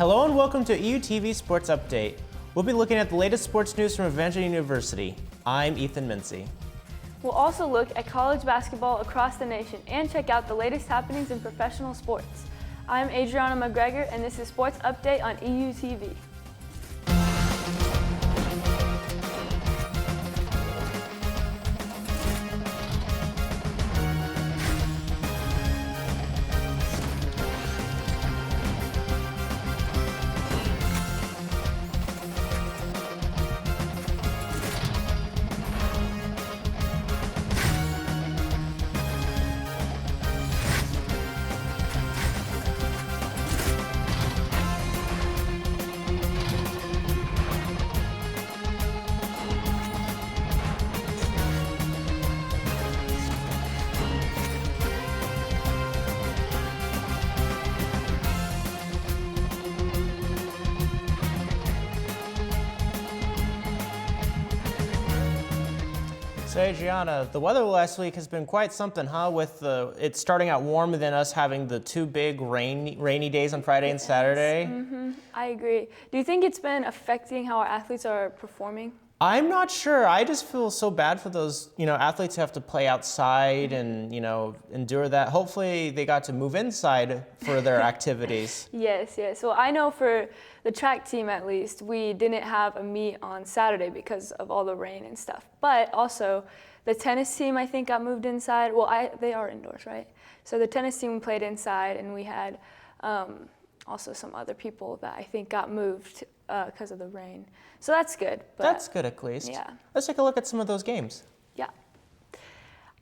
Hello and welcome to EUTV Sports Update. We'll be looking at the latest sports news from Evangel University. I'm Ethan Mincy. We'll also look at college basketball across the nation and check out the latest happenings in professional sports. I'm Adriana McGregor and this is Sports Update on EUTV. So Adriana, the weather last week has been quite something, huh? With it starting out warm and then us having the two big rainy days on Friday and Saturday. I agree. Do you think it's been affecting how our athletes are performing? I'm not sure. I just feel so bad for those, athletes who have to play outside and, endure that. Hopefully they got to move inside for their activities. Yes. Well, I know for the track team at least, we didn't have a meet on Saturday because of all the rain and stuff. But also the tennis team, I think, got moved inside. Well, they are indoors, right? So the tennis team played inside, and we had also some other people that I think got moved because of the rain. So that's good. But that's good at least. Yeah. Let's take a look at some of those games. Yeah.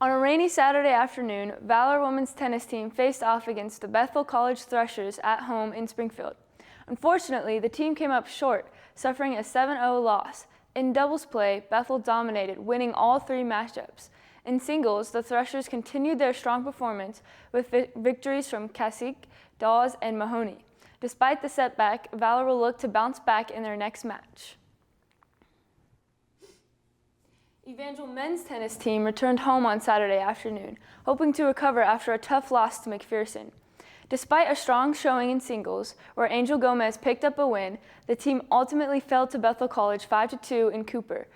On a rainy Saturday afternoon, Valor women's tennis team faced off against the Bethel College Threshers at home in Springfield. Unfortunately, the team came up short, suffering a 7-0 loss. In doubles play, Bethel dominated, winning all three matchups. In singles, the Threshers continued their strong performance with victories from Kasich, Dawes, and Mahoney. Despite the setback, Valor will look to bounce back in their next match. Evangel men's tennis team returned home on Saturday afternoon, hoping to recover after a tough loss to McPherson. Despite a strong showing in singles, where Angel Gomez picked up a win, the team ultimately fell to Bethel College 5-2 in Cooper.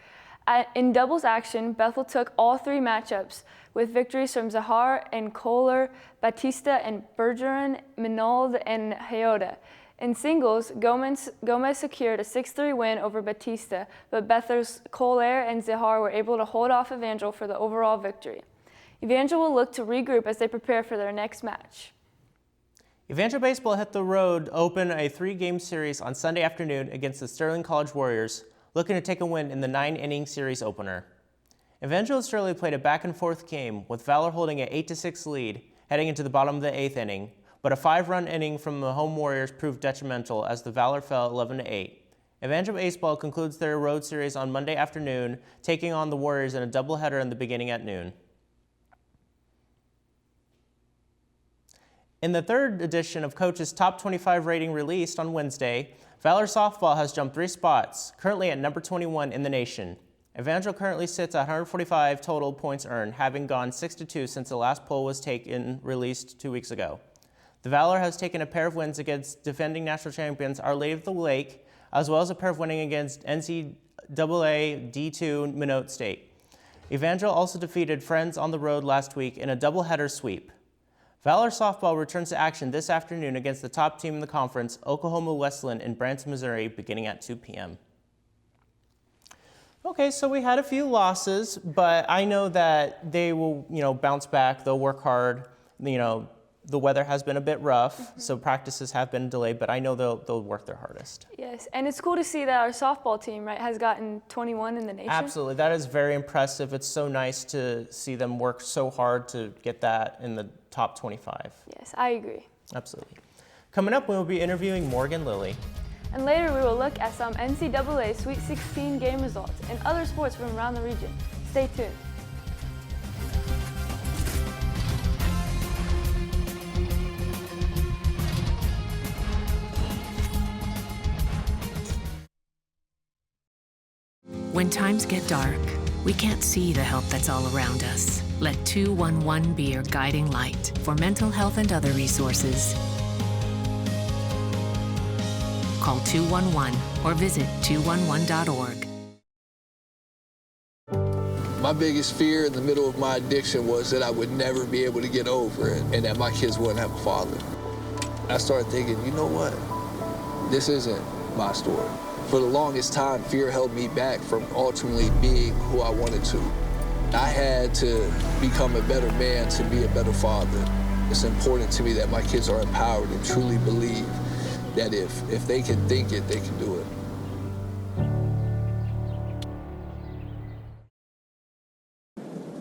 In doubles action, Bethel took all three matchups, with victories from Zahar and Kohler, Batista and Bergeron, Minold and Heyoda. In singles, Gomez secured a 6-3 win over Batista, but Bethel's Kohler and Zahar were able to hold off Evangel for the overall victory. Evangel will look to regroup as they prepare for their next match. Evangel Baseball hit the road to open a 3-game series on Sunday afternoon against the Sterling College Warriors, looking to take a win in the 9-inning series opener. Evangel and Sterling played a back-and-forth game, with Valor holding an 8-6 lead heading into the bottom of the 8th inning, but a 5-run inning from the home Warriors proved detrimental as the Valor fell 11-8. Evangel Baseball concludes their road series on Monday afternoon, taking on the Warriors in a doubleheader in the beginning at noon. In the third edition of Coach's Top 25 rating released on Wednesday, Valor Softball has jumped 3 spots, currently at number 21 in the nation. Evangel currently sits at 145 total points earned, having gone 6-2 since the last poll was released 2 weeks ago. The Valor has taken a pair of wins against defending national champions Our Lady of the Lake, as well as a pair of winning against NCAA D2 Minot State. Evangel also defeated Friends on the road last week in a doubleheader sweep. Valor Softball returns to action this afternoon against the top team in the conference, Oklahoma Wesleyan, in Branson, Missouri, beginning at 2 p.m. Okay, so we had a few losses, but I know that they will, bounce back. They'll work hard. The weather has been a bit rough, so practices have been delayed, but I know they'll work their hardest. Yes, and it's cool to see that our softball team, has gotten 21 in the nation. Absolutely, that is very impressive. It's so nice to see them work so hard to get that in the top 25. Yes, I agree. Absolutely. Coming up, we will be interviewing Morgan Lilly. And later we will look at some NCAA Sweet 16 game results and other sports from around the region. Stay tuned. When times get dark, we can't see the help that's all around us. Let 211 be your guiding light for mental health and other resources. Call 211 or visit 211.org. My biggest fear in the middle of my addiction was that I would never be able to get over it and that my kids wouldn't have a father. I started thinking, you know what? This isn't my story. For the longest time, fear held me back from ultimately being who I wanted to. I had to become a better man to be a better father. It's important to me that my kids are empowered and truly believe that if they can think it, they can do it.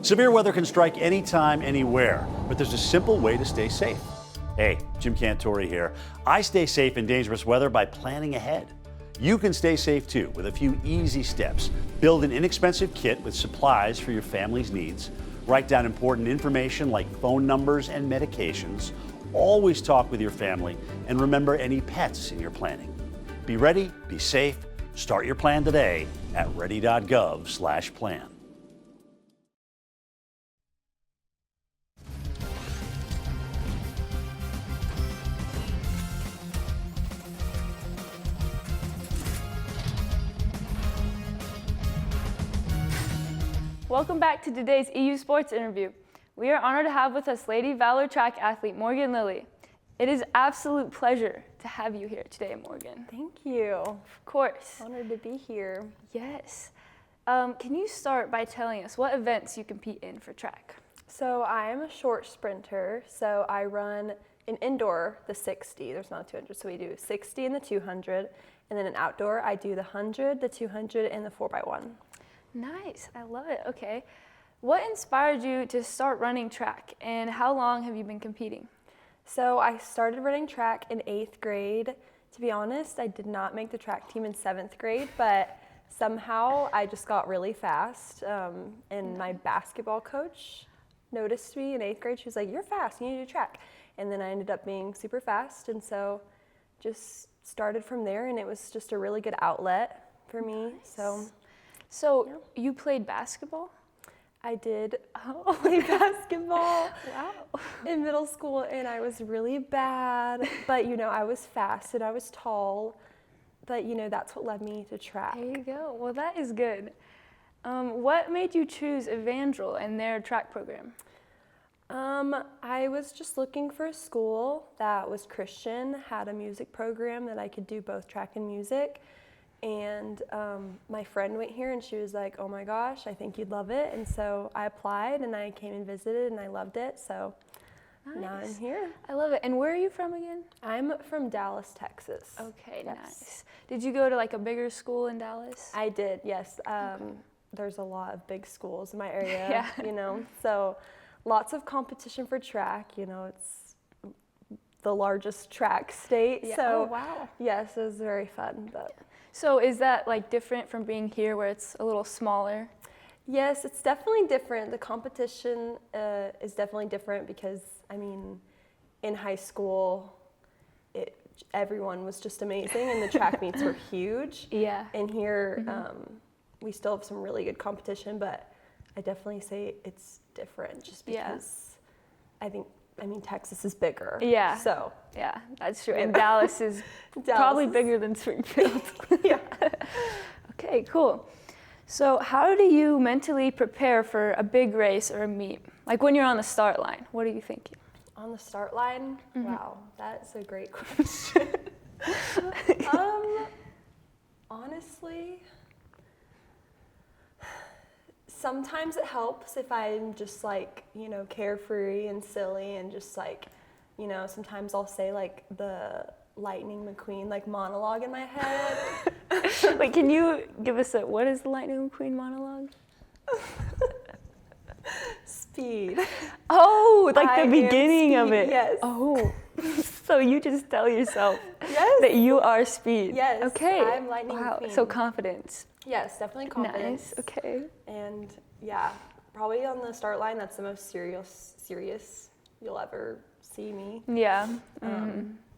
Severe weather can strike anytime, anywhere, but there's a simple way to stay safe. Hey, Jim Cantore here. I stay safe in dangerous weather by planning ahead. You can stay safe too with a few easy steps. Build an inexpensive kit with supplies for your family's needs. Write down important information like phone numbers and medications. Always talk with your family and remember any pets in your planning. Be ready, be safe. Start your plan today at ready.gov/plan. Welcome back to today's EU Sports interview. We are honored to have with us Lady Valor track athlete Morgan Lilly. It is an absolute pleasure to have you here today, Morgan. Thank you. Of course. Honored to be here. Yes. Can you start by telling us what events you compete in for track? So I am a short sprinter, so I run an indoor, the 60, there's not a 200, so we do 60 and the 200, and then an outdoor, I do the 100, the 200, and the 4x1. Nice, I love it. Okay. What inspired you to start running track, and how long have you been competing? So I started running track in 8th grade. To be honest, I did not make the track team in 7th grade, but somehow I just got really fast, and my basketball coach noticed me in 8th grade. She was like, "You're fast, you need to do track." And then I ended up being super fast, and so just started from there, and it was just a really good outlet for me. Nice. So you played basketball? I did play basketball Wow. in middle school, and I was really bad, but I was fast and I was tall, but that's what led me to track. There you go. Well, that is good. What made you choose Evangel and their track program? I was just looking for a school that was Christian, had a music program that I could do both track and music. And my friend went here and she was like, "Oh my gosh, I think you'd love it." And so I applied and I came and visited and I loved it. So now I'm here. I love it. And where are you from again? I'm from Dallas, Texas. Okay, Yes. nice. Did you go to like a bigger school in Dallas? I did, yes. There's a lot of big schools in my area, Yeah. So lots of competition for track. It's the largest track state. Yeah. So Oh, wow. yes, it was very fun. But So is that like different from being here where it's a little smaller? yes, it's definitely different. The competition is definitely different because, in high school, everyone was just amazing and the track meets were huge. Yeah. And here, we still have some really good competition, but I definitely say it's different just because Texas is bigger. Yeah. So, Yeah, that's true. And Dallas is probably bigger than Springfield. yeah. Okay, cool. So how do you mentally prepare for a big race or a meet? Like when you're on the start line, what are you thinking? On the start line? Wow, that's a great question. Honestly, sometimes it helps if I'm just carefree and silly and just sometimes I'll say the Lightning McQueen monologue in my head. Wait, can you give us what is the Lightning McQueen monologue? Speed. Oh, like I the beginning am of it. speed, yes. Oh, so you just tell yourself Yes. that you are speed. Yes, Okay. I'm Lightning wow. McQueen. So confidence. Yes, definitely confidence. Nice. Okay. And yeah, probably on the start line, that's the most serious you'll ever see me. Yeah.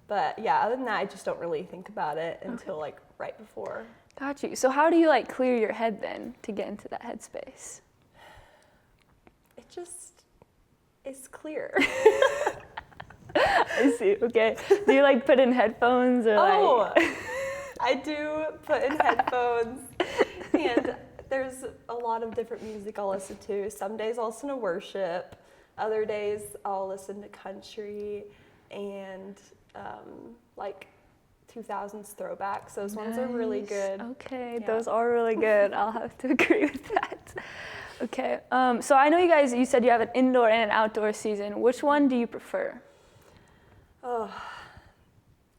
But yeah, other than that, I just don't really think about it until right before. Got you. So how do you clear your head then to get into that headspace? It just is clear. I see. Okay. Do you put in headphones or I do put in headphones, and there's a lot of different music I'll listen to. Some days I'll listen to worship. Other days I'll listen to country and like 2000s throwbacks. Those ones are really good. Okay, Yeah. those are really good. I'll have to agree with that. Okay, so I know you said you have an indoor and an outdoor season. Which one do you prefer? Oh,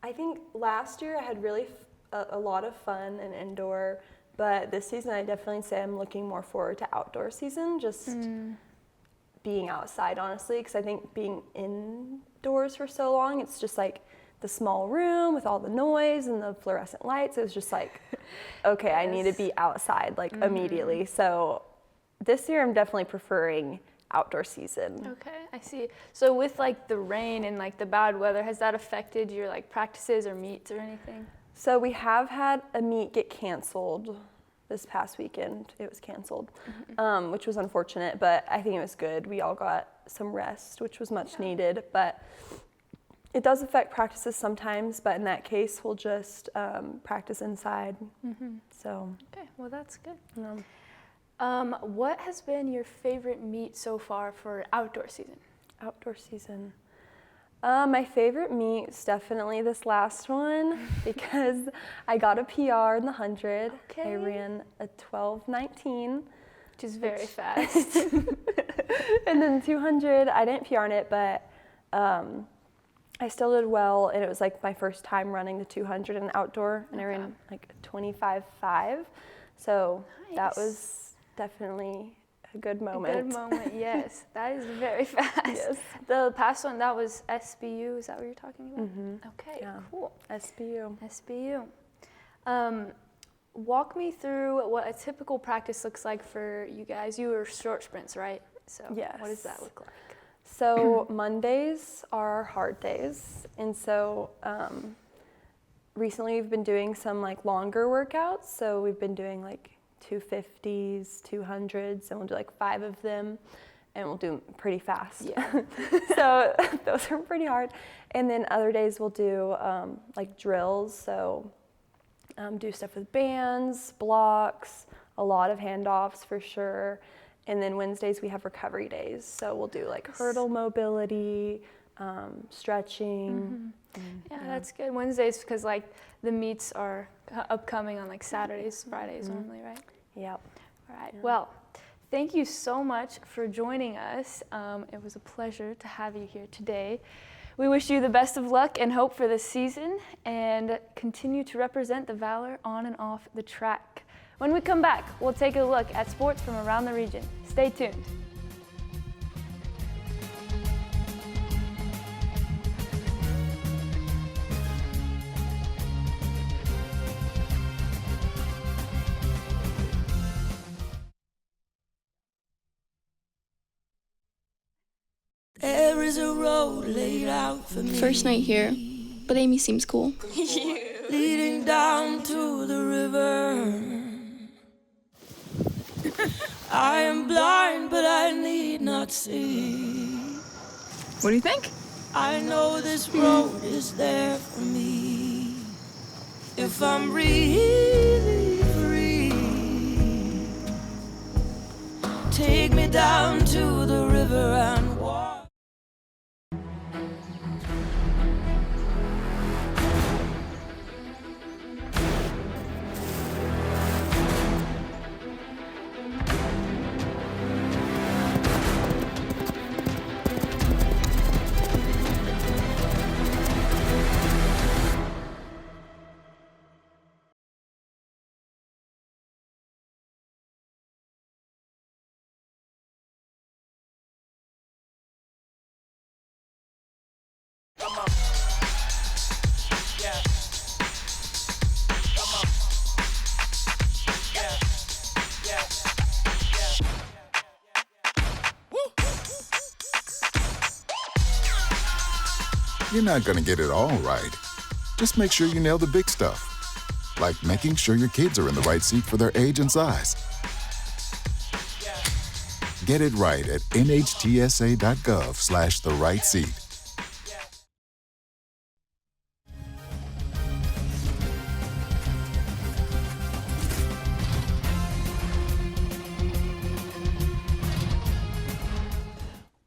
I think last year I had really a lot of fun in indoor, but this season I definitely say I'm looking more forward to outdoor season, just being outside, honestly, because I think being indoors for so long, it's just like the small room with all the noise and the fluorescent lights. It was just like, okay, I need to be outside like immediately. So this year I'm definitely preferring outdoor season. Okay, I see. So with like the rain and like the bad weather, has that affected your like practices or meets or anything? So we have had a meet get canceled this past weekend. It was canceled, which was unfortunate, but I think it was good. We all got some rest, which was much needed, but it does affect practices sometimes, but in that case, we'll just practice inside. So. Okay, well that's good. What has been your favorite meet so far for outdoor season? Outdoor season. My favorite meet is definitely this last one because I got a PR in the 100. Okay. I ran a 12:19. Which is very fast. And then 200, I didn't PR in it, but I still did well, and it was like my first time running the 200 in outdoor, and I ran like a 25.5. So that was definitely a good moment. A good moment, yes. That is very fast. Yes. The past one, that was SBU. Is that what you're talking about? Okay, Yeah. cool. SBU. SBU. Walk me through what a typical practice looks like for you guys. You were short sprints, right? So Yes. what does that look like? So Mondays are hard days, and so recently we've been doing some like longer workouts. So we've been doing like 250s, 200s, and we'll do like 5 of them, and we'll do them pretty fast. Yeah. So those are pretty hard. And then other days we'll do like drills. So do stuff with bands, blocks, a lot of handoffs for sure. And then Wednesdays we have recovery days. So we'll do like hurdle mobility, stretching. Yeah, that's good. Wednesdays, because like the meets are upcoming on like Saturdays, Fridays normally, right? Yep. All right. Well, thank you so much for joining us. It was a pleasure to have you here today. We wish you the best of luck and hope for this season, and continue to represent the Valor on and off the track. When we come back, we'll take a look at sports from around the region. Stay tuned. There is a road laid out for me. First night here, but Amy seems cool. Leading down to the river. I am blind, but I need not see. What do you think? I know this road is there for me. If I'm really free, take me down to the river and walk. You're not going to get it all right. Just make sure you nail the big stuff, like making sure your kids are in the right seat for their age and size. Get it right at nhtsa.gov/the-right-seat.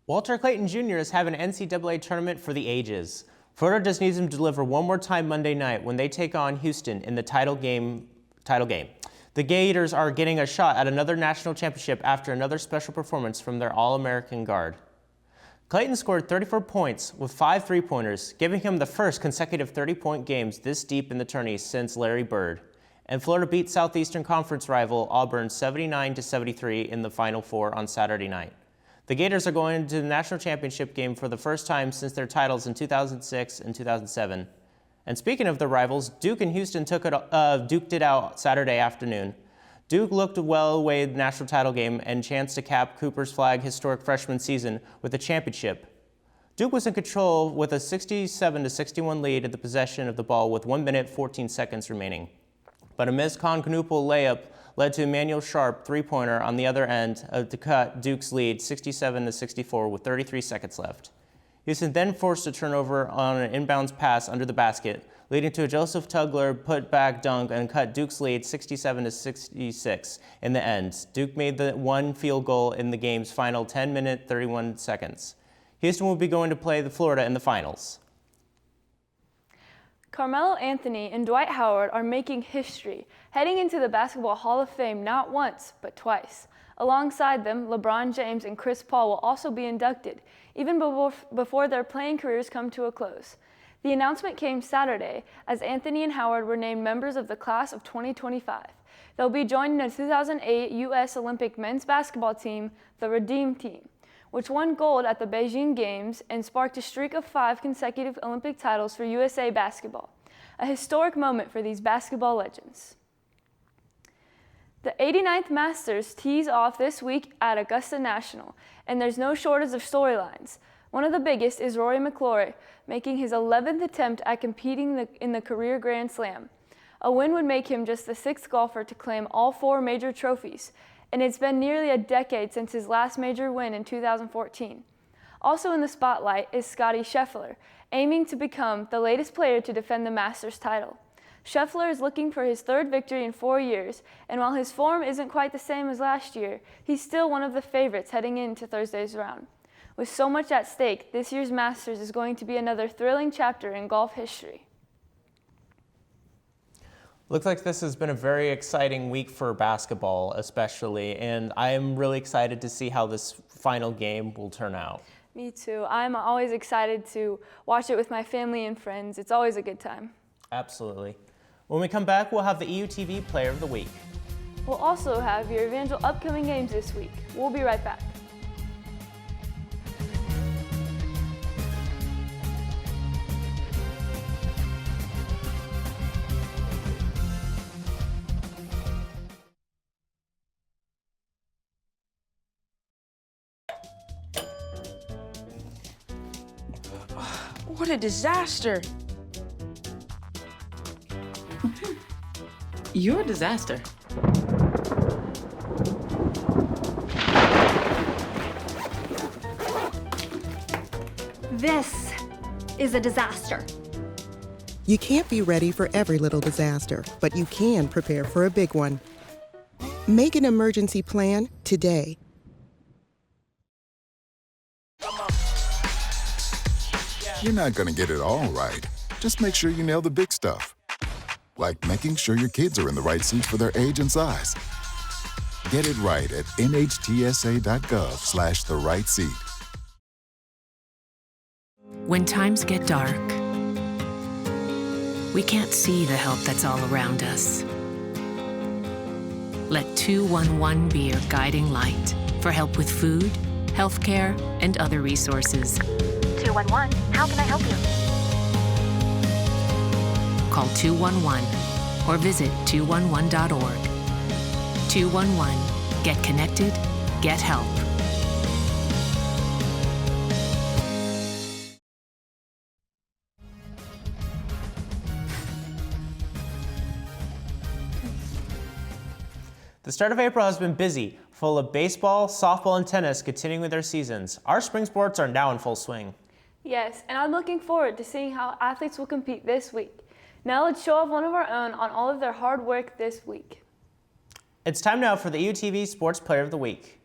Walter Clayton Jr. is having an NCAA tournament for the ages. Florida just needs him to deliver one more time Monday night when they take on Houston in the title game. The Gators are getting a shot at another national championship after another special performance from their All-American guard. Clayton scored 34 points with 5 three-pointers, giving him the first consecutive 30-point games this deep in the tourney since Larry Bird. And Florida beat Southeastern Conference rival Auburn 79-73 in the Final Four on Saturday night. The Gators are going to the national championship game for the first time since their titles in 2006 and 2007. And speaking of the rivals, Duke and Houston duked it out Saturday afternoon. Duke looked well away the national title game and chance to cap Cooper's Flag historic freshman season with a championship. Duke was in control with a 67-61 lead at the possession of the ball with 1 minute 14 seconds remaining. But a missed Concanoopel layup led to Emmanuel Sharp three-pointer on the other end to cut Duke's lead 67-64 with 33 seconds left. Houston then forced a turnover on an inbounds pass under the basket, leading to a Joseph Tugler put-back dunk and cut Duke's lead 67-66 in the end. Duke made the one field goal in the game's final 10 minutes 31 seconds. Houston will be going to play the Florida in the finals. Carmelo Anthony and Dwight Howard are making history, heading into the Basketball Hall of Fame not once, but twice. Alongside them, LeBron James and Chris Paul will also be inducted, even before their playing careers come to a close. The announcement came Saturday as Anthony and Howard were named members of the class of 2025. They'll be joining the 2008 U.S. Olympic men's basketball team, the Redeem Team, which won gold at the Beijing Games and sparked a streak of 5 consecutive Olympic titles for USA basketball, a historic moment for these basketball legends. The 89th Masters tees off this week at Augusta National, and there's no shortage of storylines. One of the biggest is Rory McIlroy, making his 11th attempt at competing in the career Grand Slam. A win would make him just the 6th golfer to claim all 4 major trophies, and it's been nearly a decade since his last major win in 2014. Also in the spotlight is Scottie Scheffler, aiming to become the latest player to defend the Masters title. Scheffler is looking for his 3rd victory in 4 years, and while his form isn't quite the same as last year, he's still one of the favorites heading into Thursday's round. With so much at stake, this year's Masters is going to be another thrilling chapter in golf history. Looks like this has been a very exciting week for basketball especially, and I am really excited to see how this final game will turn out. Me too. I'm always excited to watch it with my family and friends. It's always a good time. Absolutely. When we come back, we'll have the EUTV Player of the Week. We'll also have your Evangel upcoming games this week. We'll be right back. What a disaster. You're a disaster. This is a disaster. You can't be ready for every little disaster, but you can prepare for a big one. Make an emergency plan today. You're not going to get it all right. Just make sure you nail the big stuff. Like making sure your kids are in the right seats for their age and size. Get it right at nhtsa.gov/the right seat. When times get dark, we can't see the help that's all around us. Let 211 be your guiding light for help with food, healthcare, and other resources. 211, how can I help you? Call 211 or visit 211.org. 211, get connected, get help. The start of April has been busy, full of baseball, softball, and tennis continuing with their seasons. Our spring sports are now in full swing. Yes, and I'm looking forward to seeing how athletes will compete this week. Now let's show off one of our own on all of their hard work this week. It's time now for the EUTV Sports Player of the Week.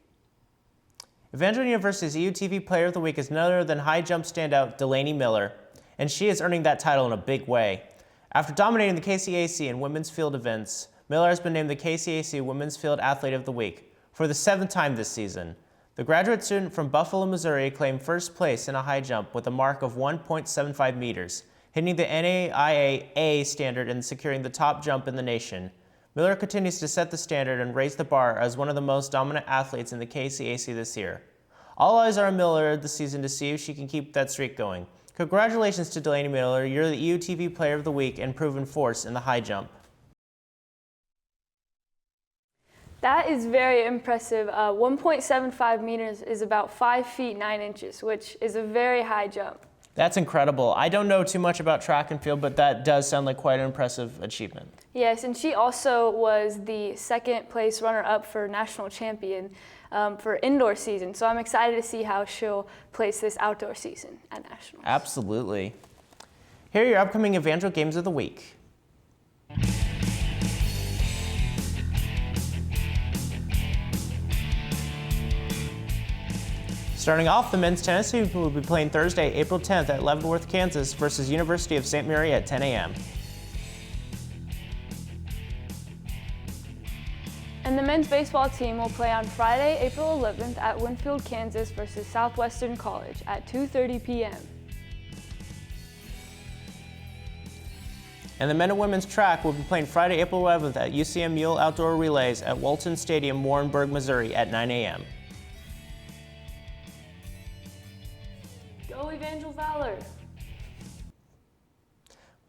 Evangel University's EUTV Player of the Week is none other than high jump standout Delaney Miller, and she is earning that title in a big way. After dominating the KCAC in women's field events, Miller has been named the KCAC Women's Field Athlete of the Week for the 7th time this season. The graduate student from Buffalo, Missouri claimed first place in a high jump with a mark of 1.75 meters, hitting the NAIA A standard and securing the top jump in the nation. Miller continues to set the standard and raise the bar as one of the most dominant athletes in the KCAC this year. All eyes are on Miller this season to see if she can keep that streak going. Congratulations to Delaney Miller, you're the EUTV Player of the Week and proven force in the high jump. That is very impressive. 1.75 meters is about 5 feet 9 inches, which is a very high jump. That's incredible. I don't know too much about track and field, but that does sound like quite an impressive achievement. Yes, and she also was the 2nd place runner-up for national champion for indoor season. So I'm excited to see how she'll place this outdoor season at nationals. Absolutely. Here are your upcoming Evangel Games of the Week. Starting off, the men's tennis team will be playing Thursday, April 10th at Leavenworth, Kansas versus University of St. Mary at 10 a.m. And the men's baseball team will play on Friday, April 11th at Winfield, Kansas versus Southwestern College at 2:30 p.m. And the men and women's track will be playing Friday, April 11th at UCM Mule Outdoor Relays at Walton Stadium, Warrenburg, Missouri at 9 a.m. Go Evangel Valor!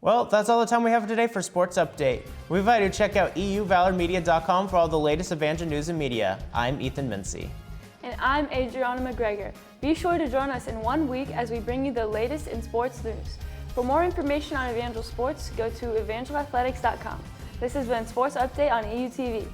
Well, that's all the time we have for today for Sports Update. We invite you to check out euvalormedia.com for all the latest Evangel news and media. I'm Ethan Mincy. And I'm Adriana McGregor. Be sure to join us in 1 week as we bring you the latest in sports news. For more information on Evangel Sports, go to evangelathletics.com. This has been Sports Update on EUTV.